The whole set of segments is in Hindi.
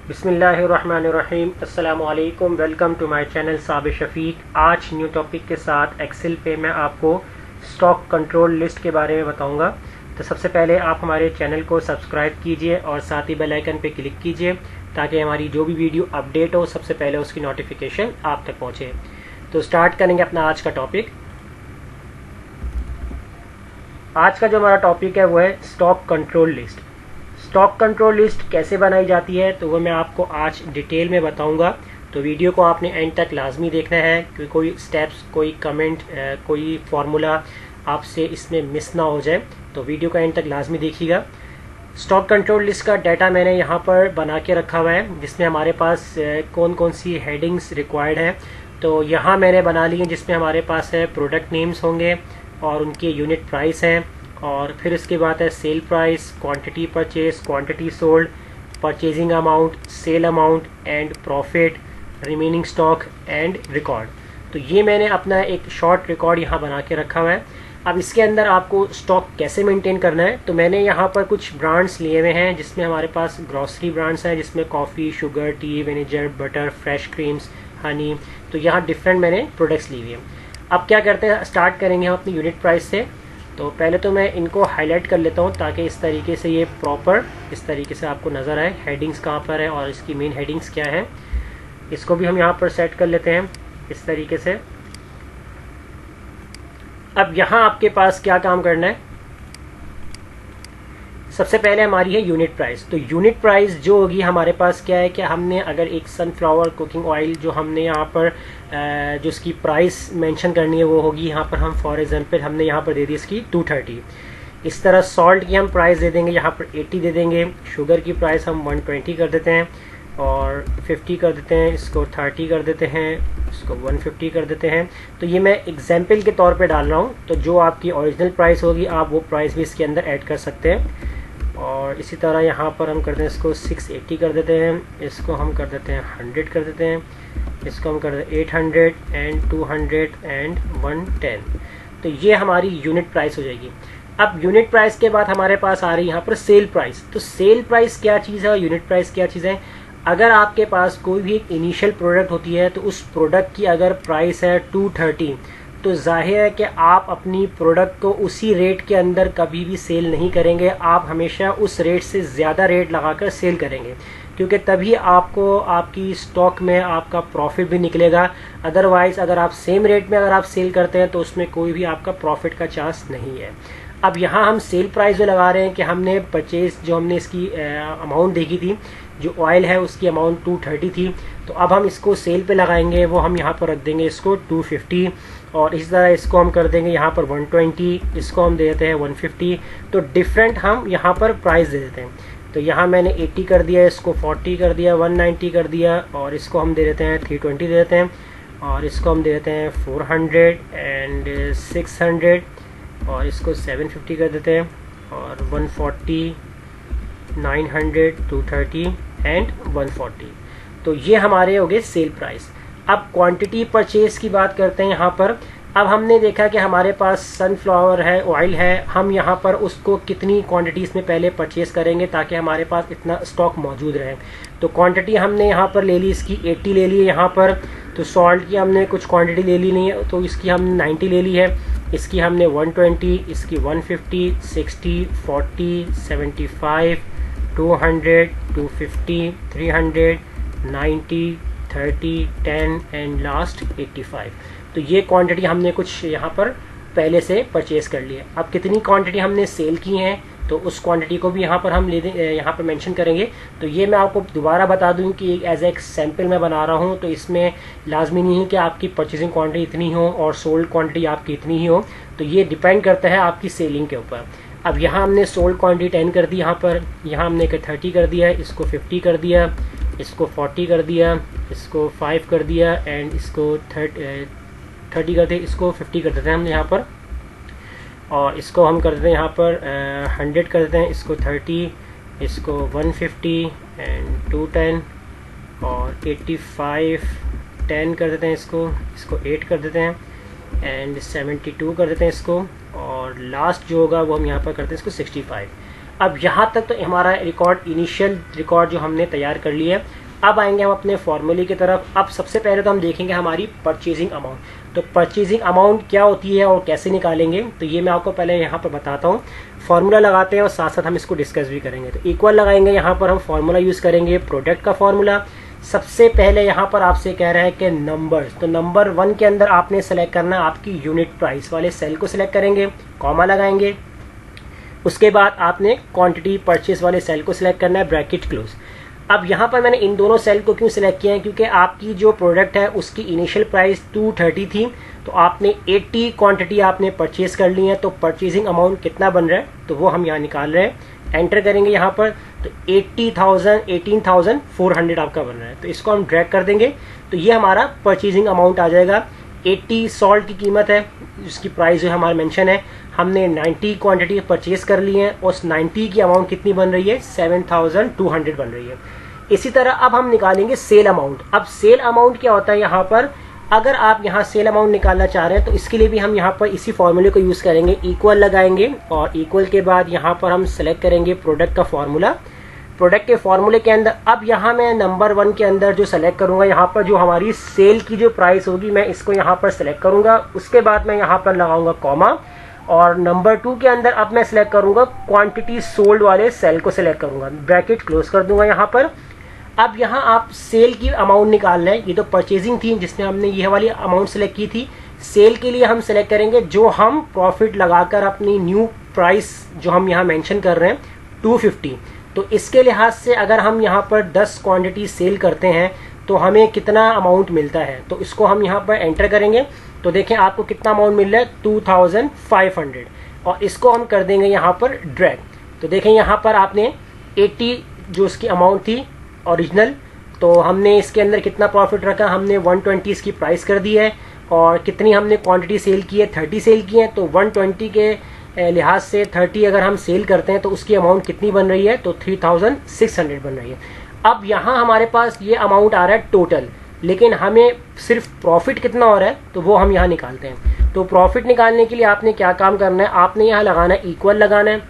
बिस्मिल्लाहिर्रहमानिर्रहीम। अस्सलामु अलैकुम। Welcome to my channel Sabir Shafiq. आज न्यू टॉपिक के साथ एक्सेल पे मैं आपको स्टॉक कंट्रोल लिस्ट के बारे में बताऊंगा। तो सबसे पहले आप हमारे चैनल को सब्सक्राइब कीजिए और साथ ही बेल आइकन पे क्लिक कीजिए ताकि हमारी जो भी वीडियो अपडेट हो सबसे पहले उसकी नोटिफिकेशन आप तक पहुंचे। तो स्टार्ट करेंगे अपना आज का टॉपिक। आज का जो हमारा टॉपिक है वो है stock control list. Stock control list कैसे बनाई जाती है तो वो मैं आपको आज डिटेल में बताऊंगा। तो वीडियो को आपने एंड तक लाजमी देखना है क्योंकि कोई स्टेप्स, कोई कमेंट, कोई फार्मूला आपसे इसमें मिस ना हो जाए। तो वीडियो का एंड तक लाजमी देखिएगा। स्टॉक कंट्रोल लिस्ट का डाटा मैंने यहाँ पर बना के रखा हुआ है जिसमें हमारे पास कौन कौन सी हेडिंग्स रिक्वायर्ड है। तो यहाँ मैंने बना ली है जिसमें हमारे पास है प्रोडक्ट नेम्स होंगे और उनके यूनिट प्राइस हैं, और फिर इसके बाद है sale price, quantity purchase, quantity sold, purchasing amount, sale amount and profit, remaining stock and record. तो ये मैंने अपना एक शॉर्ट रिकॉर्ड यहाँ बना के रखा हुआ है। अब इसके अंदर आपको स्टॉक कैसे मेंटेन करना है तो मैंने यहाँ पर कुछ ब्रांड्स लिए हुए हैं जिसमें हमारे पास ग्रॉसरी ब्रांड्स हैं जिसमें coffee, sugar, T, vinegar, butter, fresh creams, Honey. तो यहाँ डिफरेंट मैंने प्रोडक्ट्स लिए हुए हैं। अब क्या करते हैं, स्टार्ट करेंगे हम अपनी यूनिट प्राइस से। तो पहले तो मैं इनको हाईलाइट कर लेता हूँ ताकि इस तरीके से ये प्रॉपर इस तरीके से आपको नज़र आए हेडिंग्स कहाँ पर है और इसकी मेन हेडिंग्स क्या है। इसको भी हम यहाँ पर सेट कर लेते हैं इस तरीके से। अब यहाँ आपके पास क्या काम करना है, सबसे पहले हमारी है यूनिट प्राइस। तो यूनिट प्राइस जो होगी हमारे पास क्या है कि हमने अगर एक सनफ्लावर कुकिंग ऑयल जो हमने यहाँ पर जो इसकी प्राइस मेंशन करनी है वो होगी यहाँ पर हम फॉर एग्जांपल हमने यहाँ पर दे दी इसकी 230। इस तरह सॉल्ट की हम प्राइस दे देंगे यहाँ पर 80 दे देंगे, शुगर की प्राइस हम 120 कर देते हैं और 50 कर देते हैं, इसको 30 कर देते हैं, इसको 150 कर देते हैं। तो ये मैं एग्जाम्पल के तौर पे डाल रहा हूँ। तो जो आपकी ओरिजिनल प्राइस होगी आप वो प्राइस भी इसके अंदर ऐड कर सकते हैं। और इसी तरह यहाँ पर हम करते हैं इसको 680 कर देते हैं, इसको हम कर देते हैं 100 कर देते हैं, इसको हम कर देते हैं 800 एंड 200 एंड 110। तो ये हमारी यूनिट प्राइस हो जाएगी। अब यूनिट प्राइस के बाद हमारे पास आ रही है यहाँ पर सेल प्राइस। तो सेल प्राइस क्या चीज़ है और यूनिट प्राइस क्या चीज़ है। अगर आपके पास कोई भी एक इनिशियल प्रोडक्ट होती है तो उस प्रोडक्ट की अगर प्राइस है 230 तो जाहिर है कि आप अपनी प्रोडक्ट को उसी रेट के अंदर कभी भी सेल नहीं करेंगे। आप हमेशा उस रेट से ज़्यादा रेट लगाकर सेल करेंगे क्योंकि तभी आपको आपकी स्टॉक में आपका प्रॉफिट भी निकलेगा। अदरवाइज़ अगर आप सेम रेट में अगर आप सेल करते हैं तो उसमें कोई भी आपका प्रॉफिट का चांस नहीं है। अब यहाँ हम सेल प्राइस जो लगा रहे हैं कि हमने परचेज जो हमने इसकी अमाउंट देखी थी, जो ऑयल है उसकी अमाउंट 230 थी, तो अब हम इसको सेल पे लगाएंगे वो हम यहाँ पर रख देंगे इसको 250 और इस तरह इसको हम कर देंगे यहाँ पर 120, इसको हम दे देते हैं 150। तो डिफरेंट हम यहाँ पर प्राइस दे देते हैं। तो यहाँ मैंने 80 कर दिया, इसको 40 कर दिया, 190 कर दिया और इसको हम दे देते हैं 320 दे देते हैं और इसको हम दे देते हैं 400 एंड 600 और इसको 750 कर देते हैं और 140, 900, 230 एंड 140। तो ये हमारे हो गए सेल प्राइस। अब क्वांटिटी परचेज की बात करते हैं यहाँ पर। अब हमने देखा कि हमारे पास सनफ्लावर है, ऑयल है, हम यहाँ पर उसको कितनी क्वांटिटीज़ में पहले परचेज करेंगे ताकि हमारे पास इतना स्टॉक मौजूद रहे। तो क्वांटिटी हमने यहाँ पर ले ली, इसकी 80 ले ली है यहाँ पर। तो सॉल्ट की हमने कुछ क्वांटिटी ले ली नहीं है तो इसकी हमने 90 ले ली है, इसकी हमने 120, इसकी 150, 60, 40, 75, 200, 250, 300, 90, 30, 10 एंड लास्ट 85। तो ये क्वांटिटी हमने कुछ यहाँ पर पहले से परचेज कर ली है। अब कितनी क्वांटिटी हमने सेल की हैं तो उस क्वांटिटी को भी यहाँ पर हम यहाँ पर मेंशन करेंगे। तो ये मैं आपको दोबारा बता दूं कि एज ए सैम्पल मैं बना रहा हूँ। तो इसमें लाजमी नहीं है कि आपकी परचेजिंग क्वांटिटी इतनी हो और सोल्ड क्वांटिटी आपकी इतनी ही हो। तो ये डिपेंड करता है आपकी सेलिंग के ऊपर। अब यहाँ हमने सोल्ड क्वांटिटी 10 कर दी, यहाँ पर यहाँ हमने 30 कर दिया, इसको 50 कर दिया, इसको 40 कर दिया, इसको 5 कर दिया एंड इसको 30 कर दिया, इसको 50 कर देते हैं हमने यहाँ पर और इसको हम कर देते हैं यहाँ पर 100 कर देते हैं, इसको 30, इसको 150 एंड 210 और 85, 10 कर देते हैं, इसको 8 कर देते हैं एंड 72 कर देते हैं इसको और लास्ट जो होगा वो हम यहाँ पर करते हैं इसको 65। अब यहाँ तक तो हमारा रिकॉर्ड, इनिशियल रिकॉर्ड जो हमने तैयार कर लिया है। अब आएंगे हम अपने फॉर्मूले की तरफ। अब सबसे पहले तो हम देखेंगे हमारी परचेजिंग अमाउंट। तो परचेजिंग अमाउंट क्या होती है और कैसे निकालेंगे, तो ये मैं आपको पहले यहाँ पर बताता हूँ। फार्मूला लगाते हैं और साथ साथ हम इसको डिस्कस भी करेंगे। तो इक्वल लगाएंगे, यहाँ पर हम फार्मूला यूज़ करेंगे प्रोडक्ट का फार्मूला। सबसे पहले यहाँ पर आपसे कह रहा है कि नंबर्स, तो नंबर 1 के अंदर आपने सेलेक्ट करना है आपकी यूनिट प्राइस वाले सेल को सिलेक्ट करेंगे, कॉमा लगाएंगे। उसके बाद आपने क्वांटिटी परचेज वाले सेल को सिलेक्ट करना है, ब्रैकेट क्लोज। अब यहाँ पर मैंने इन दोनों सेल को क्यों सिलेक्ट किया है, क्योंकि आपकी जो प्रोडक्ट है उसकी इनिशियल प्राइस 230 थी, तो आपने 80 क्वांटिटी आपने परचेज कर ली है, तो परचेजिंग अमाउंट कितना बन रहा है तो वो हम यहाँ निकाल रहे हैं। एंटर करेंगे यहाँ पर, तो 18,400 आपका बन रहा है, तो इसको हम ड्रैग कर देंगे, तो ये हमारा परचेजिंग अमाउंट आ जाएगा। 80 सॉल्ट की कीमत है, जिसकी प्राइस जो हमारा मेंशन है, हमने 90 क्वांटिटी परचेज कर ली है, उस 90 की अमाउंट कितनी बन रही है, 7,200 बन रही है। इसी तरह अब हम निकालेंगे सेल अमाउंट। अब सेल अमाउंट क्या होता है, यहाँ पर अगर आप यहाँ सेल अमाउंट निकालना चाह रहे हैं तो इसके लिए भी हम यहाँ पर इसी फॉर्मूले को यूज़ करेंगे, इक्वल लगाएंगे और इक्वल के बाद यहाँ पर हम सेलेक्ट करेंगे प्रोडक्ट का फॉर्मूला। प्रोडक्ट के फॉर्मूले के अंदर अब यहाँ मैं नंबर 1 के अंदर जो सेलेक्ट करूँगा, यहाँ पर जो हमारी सेल की जो प्राइस होगी मैं इसको यहाँ पर सेलेक्ट करूँगा। उसके बाद मैं यहाँ पर लगाऊंगा कॉमा, और नंबर 2 के अंदर अब मैं सेलेक्ट करूँगा क्वांटिटी सोल्ड वाले सेल को सिलेक्ट करूँगा, ब्रैकेट क्लोज कर दूंगा यहाँ पर। अब यहाँ आप सेल की अमाउंट निकाल रहे हैं, ये तो परचेजिंग थी जिसमें हमने ये वाली अमाउंट सेलेक्ट की थी। सेल के लिए हम सेलेक्ट करेंगे जो हम प्रॉफिट लगाकर अपनी न्यू प्राइस जो हम यहाँ मेंशन कर रहे हैं 250। तो इसके लिहाज से अगर हम यहाँ पर 10 क्वांटिटी सेल करते हैं तो हमें कितना अमाउंट मिलता है, तो इसको हम यहाँ पर एंटर करेंगे। तो देखें आपको कितना अमाउंट मिल रहा है, 2500, और इसको हम कर देंगे यहाँ पर ड्रैग। तो देखें यहाँ पर आपने 80 जो उसकी अमाउंट थी ओरिजिनल, तो हमने इसके अंदर कितना प्रॉफिट रखा, हमने 120 इसकी प्राइस कर दी है, और कितनी हमने क्वांटिटी सेल की है, 30 सेल की है। तो 120 के लिहाज से 30 अगर हम सेल करते हैं तो उसकी अमाउंट कितनी बन रही है, तो 3600 बन रही है। अब यहाँ हमारे पास ये अमाउंट आ रहा है टोटल, लेकिन हमें सिर्फ प्रॉफिट कितना हो रहा है तो वो हम यहाँ निकालते हैं। तो प्रॉफिट निकालने के लिए आपने क्या काम करना है, आपने यहाँ लगाना है इक्वल लगाना है,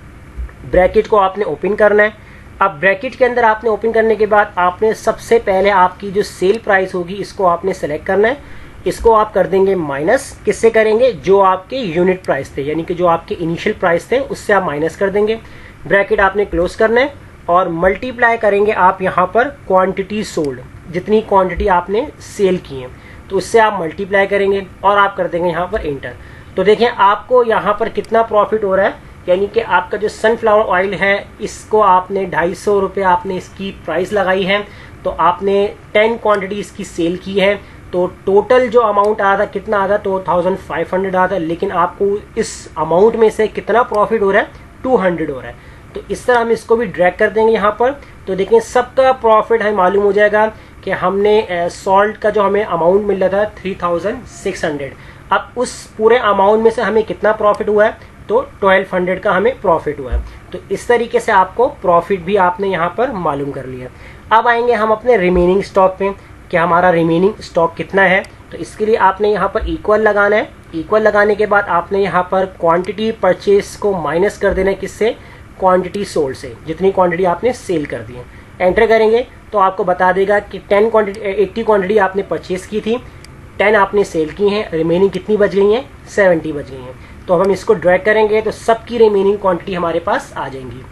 ब्रैकेट को आपने ओपन करना है। अब ब्रैकेट के अंदर आपने ओपन करने के बाद आपने सबसे पहले आपकी जो सेल प्राइस होगी इसको आपने सेलेक्ट करना है, इसको आप कर देंगे माइनस, किससे करेंगे, जो आपके यूनिट प्राइस थे, यानी कि जो आपके इनिशियल प्राइस थे उससे आप माइनस कर देंगे। ब्रैकेट आपने क्लोज करना है और मल्टीप्लाई करेंगे आप यहाँ पर क्वांटिटी सोल्ड, जितनी क्वांटिटी आपने सेल की है तो उससे आप मल्टीप्लाई करेंगे और आप कर देंगे यहाँ पर एंटर। तो देखें आपको यहाँ पर कितना प्रॉफिट हो रहा है, यानी कि आपका जो सनफ्लावर ऑयल है इसको आपने 250 रुपये आपने इसकी प्राइस लगाई है, तो आपने 10 क्वांटिटी इसकी सेल की है, तो टोटल जो अमाउंट आया था कितना आया था, तो 2500 आया था, लेकिन आपको इस अमाउंट में से कितना प्रॉफिट हो रहा है, 200 हो रहा है। तो इस तरह हम इसको भी ड्रैग कर देंगे यहाँ पर। तो देखिए सबका प्रॉफिट हमें मालूम हो जाएगा कि हमने सॉल्ट का जो हमें अमाउंट मिल रहा था 3600, अब उस पूरे अमाउंट में से हमें कितना प्रॉफिट हुआ है, तो 1200 का हमें प्रॉफिट हुआ है। तो इस तरीके से आपको प्रॉफिट भी आपने यहाँ पर मालूम कर लिया। अब आएंगे हम अपने रिमेनिंग स्टॉक पे कि हमारा रिमेनिंग स्टॉक कितना है। तो इसके लिए आपने यहाँ पर इक्वल लगाना है, इक्वल लगाने के बाद आपने यहाँ पर क्वांटिटी परचेज को माइनस कर देना है, किससे, क्वांटिटी सोल्ड से, जितनी क्वांटिटी आपने सेल कर दी है। एंटर करेंगे तो आपको बता देगा कि 80 क्वांटिटी आपने परचेज की थी, 10 आपने सेल की हैं, रिमेनिंग कितनी बच गई हैं, 70 बच गई हैं। तो अब हम इसको ड्रैग करेंगे तो सबकी रिमेनिंग क्वांटिटी हमारे पास आ जाएंगी।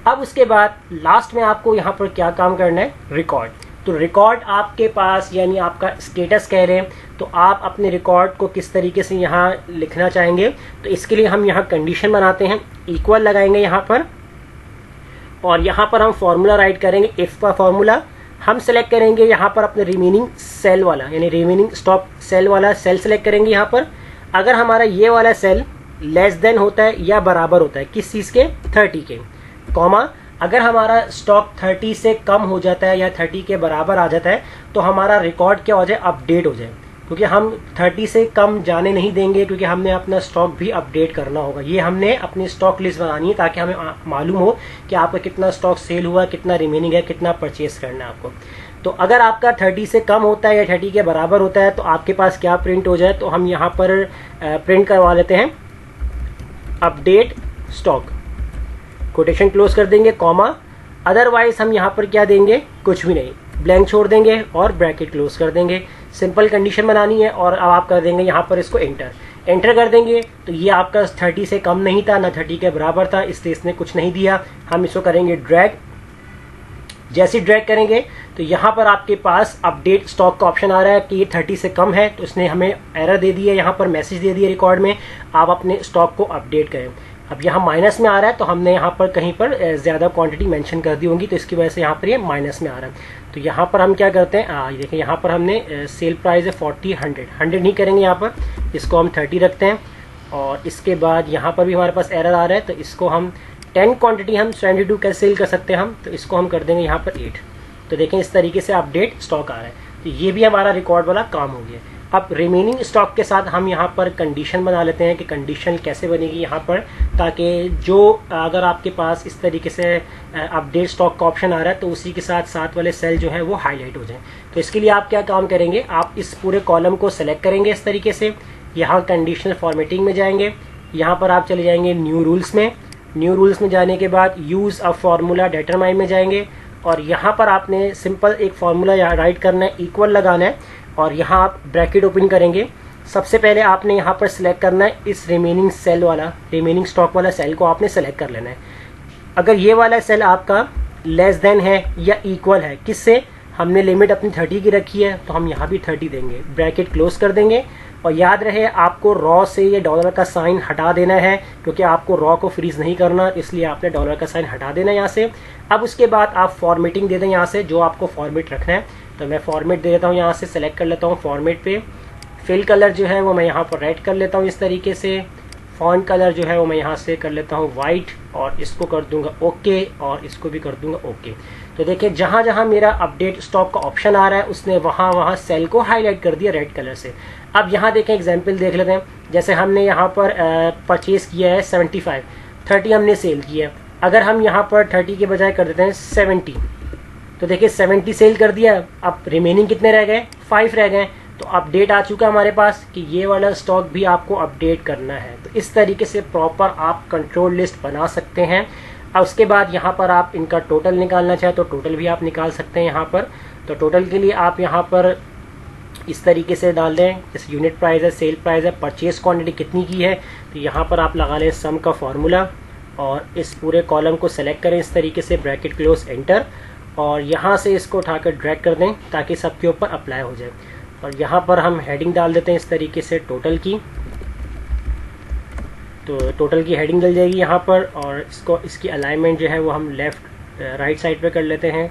अब उसके बाद लास्ट में आपको यहाँ पर क्या काम करना है, रिकॉर्ड। तो रिकॉर्ड आपके पास यानी आपका स्टेटस कह रहे हैं, तो आप अपने रिकॉर्ड को किस तरीके से यहाँ लिखना चाहेंगे, तो इसके लिए हम यहाँ कंडीशन बनाते हैं, इक्वल लगाएंगे यहाँ पर, और यहाँ पर हम फॉर्मूला राइट करेंगे, इफ का फॉर्मूला। हम सेलेक्ट करेंगे यहाँ पर अपने रिमेनिंग सेल वाला यानी रिमेनिंग स्टॉक सेल वाला सेल सेलेक्ट करेंगे यहाँ पर। अगर हमारा ये वाला सेल लेस देन होता है या बराबर होता है किस चीज़ के, 30 के, कॉमा अगर हमारा स्टॉक 30 से कम हो जाता है या 30 के बराबर आ जाता है तो हमारा रिकॉर्ड क्या हो जाए, अपडेट हो जाए, क्योंकि हम 30 से कम जाने नहीं देंगे, क्योंकि हमने अपना स्टॉक भी अपडेट करना होगा। ये हमने अपनी स्टॉक लिस्ट बनानी है ताकि हमें मालूम हो कि आपका कितना स्टॉक सेल हुआ, कितना रिमेनिंग है, कितना परचेज करना है आपको। तो अगर आपका 30 से कम होता है या 30 के बराबर होता है तो आपके पास क्या प्रिंट हो जाए, तो हम यहाँ पर प्रिंट करवा लेते हैं अपडेट स्टॉक, कोटेशन क्लोज कर देंगे, कॉमा, अदरवाइज हम यहाँ पर क्या देंगे, कुछ भी नहीं, ब्लैंक छोड़ देंगे और ब्रैकेट क्लोज कर देंगे। सिंपल कंडीशन बनानी है और अब आप कर देंगे यहाँ पर इसको एंटर कर देंगे। तो ये आपका 30 से कम नहीं था ना 30 के बराबर था, इसलिए इसने कुछ नहीं दिया। हम इसको करेंगे ड्रैग। जैसे ड्रैग करेंगे तो यहाँ पर आपके पास अपडेट स्टॉक का ऑप्शन आ रहा है कि ये 30 से कम है, तो इसने हमें एरर दे दी है, यहाँ पर मैसेज दे दिया रिकॉर्ड में, आप अपने स्टॉक को अपडेट करें। अब यहाँ माइनस में आ रहा है, तो हमने यहाँ पर कहीं पर ज़्यादा क्वांटिटी मेंशन कर दी होंगी, तो इसकी वजह से यहाँ पर ये माइनस में आ रहा है। तो यहाँ पर हम क्या करते हैं, देखिए यहाँ पर हमने सेल प्राइस है 40, 100 नहीं करेंगे, यहाँ पर इसको हम 30 रखते हैं। और इसके बाद यहाँ पर भी हमारे पास एरर आ रहा है, तो इसको हम 10 क्वांटिटी हम 72 कैसे सेल कर सकते हैं हम, तो इसको हम कर देंगे यहाँ पर 8। तो देखें इस तरीके से अपडेट स्टॉक आ रहा है। तो ये भी हमारा रिकॉर्ड वाला काम हो गया। अब रिमेनिंग स्टॉक के साथ हम यहाँ पर कंडीशन बना लेते हैं कि कंडीशन कैसे बनेगी यहाँ पर, ताकि जो अगर आपके पास इस तरीके से अपडेट स्टॉक का ऑप्शन आ रहा है तो उसी के साथ साथ वाले सेल जो है वो हाईलाइट हो जाए। तो इसके लिए आप क्या काम करेंगे, आप इस पूरे कॉलम को सेलेक्ट करेंगे इस तरीके से, यहाँ कंडीशनल फॉर्मेटिंग में जाएंगे, यहाँ पर आप चले जाएंगे न्यू रूल्स में। न्यू रूल्स में जाने के बाद यूज़ अ फार्मूला डिटरमाइन में जाएंगे और यहाँ पर आपने सिंपल एक फार्मूला यहाँ राइट करना है, इक्वल लगाना है और यहाँ आप ब्रैकेट ओपन करेंगे। सबसे पहले आपने यहाँ पर सिलेक्ट करना है इस रिमेनिंग सेल वाला, रिमेनिंग स्टॉक वाला सेल को आपने सेलेक्ट कर लेना है। अगर ये वाला सेल आपका लेस देन है या इक्वल है, किससे, हमने लिमिट अपनी 30 की रखी है, तो हम यहाँ भी 30 देंगे, ब्रैकेट क्लोज कर देंगे। और याद रहे आपको रॉ से ये डॉलर का साइन हटा देना है, क्योंकि आपको रॉ को फ्रीज नहीं करना, इसलिए आपने डॉलर का साइन हटा देना है यहाँ से। अब उसके बाद आप फॉर्मेटिंग दे दें यहाँ से, जो आपको फॉर्मेट रखना है। तो मैं फॉर्मेट दे देता हूँ, यहाँ से सेलेक्ट कर लेता हूँ फॉर्मेट पे। फिल कलर जो है वो मैं यहाँ पर रेड कर लेता हूँ इस तरीके से। फॉन्ट कलर जो है वो मैं यहाँ से कर लेता हूँ वाइट और इसको कर दूंगा ओके और इसको भी कर दूंगा ओके। तो देखिए जहाँ जहाँ मेरा अपडेट स्टॉक का ऑप्शन आ रहा है उसने वहाँ सेल को हाईलाइट कर दिया रेड कलर से। अब यहाँ देखें एग्जांपल देख लेते हैं, जैसे हमने यहाँ पर परचेज किया है 75, 30 हमने सेल किया है। अगर हम यहाँ पर 30 के बजाय कर देते हैं 70, तो देखिए 70 सेल कर दिया। अब रिमेनिंग कितने रह गए, 5 रह गए। तो अपडेट आ चुका हमारे पास कि ये वाला स्टॉक भी आपको अपडेट करना है। तो इस तरीके से प्रॉपर आप कंट्रोल लिस्ट बना सकते हैं। अब उसके बाद यहाँ पर आप इनका टोटल निकालना चाहे तो टोटल भी आप निकाल सकते हैं यहाँ पर। तो टोटल के लिए आप यहाँ पर इस तरीके से डाल दें, जैसे यूनिट प्राइस है, सेल प्राइस है, परचेज क्वांटिटी कितनी की है, तो यहाँ पर आप लगा लें सम का फॉर्मूला और इस पूरे कॉलम को सेलेक्ट करें इस तरीके से, ब्रैकेट क्लोज एंटर, और यहाँ से इसको उठाकर ड्रैग कर दें ताकि सबके ऊपर अप्लाई हो जाए। और यहाँ पर हम हेडिंग डाल देते हैं इस तरीके से टोटल की, तो टोटल की हेडिंग डल जाएगी यहाँ पर। और इसकी अलाइनमेंट जो है वो हम लेफ़्ट राइट साइड पे कर लेते हैं।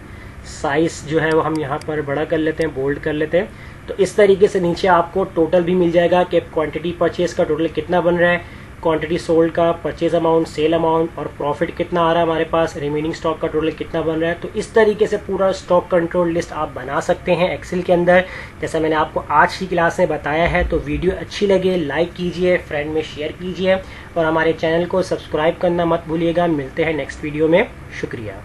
साइज़ जो है वो हम यहाँ पर बड़ा कर लेते हैं, बोल्ड कर लेते हैं। तो इस तरीके से नीचे आपको टोटल भी मिल जाएगा कि क्वांटिटी परचेज का टोटल कितना बन रहा है, क्वांटिटी सोल्ड का, परचेज अमाउंट, सेल अमाउंट और प्रॉफिट कितना आ रहा है हमारे पास, रिमेनिंग स्टॉक का टोटल कितना बन रहा है। तो इस तरीके से पूरा स्टॉक कंट्रोल लिस्ट आप बना सकते हैं एक्सेल के अंदर, जैसा मैंने आपको आज की क्लास में बताया है। तो वीडियो अच्छी लगे लाइक कीजिए, फ्रेंड में शेयर कीजिए और हमारे चैनल को सब्सक्राइब करना मत भूलिएगा। मिलते हैं नेक्स्ट वीडियो में, शुक्रिया।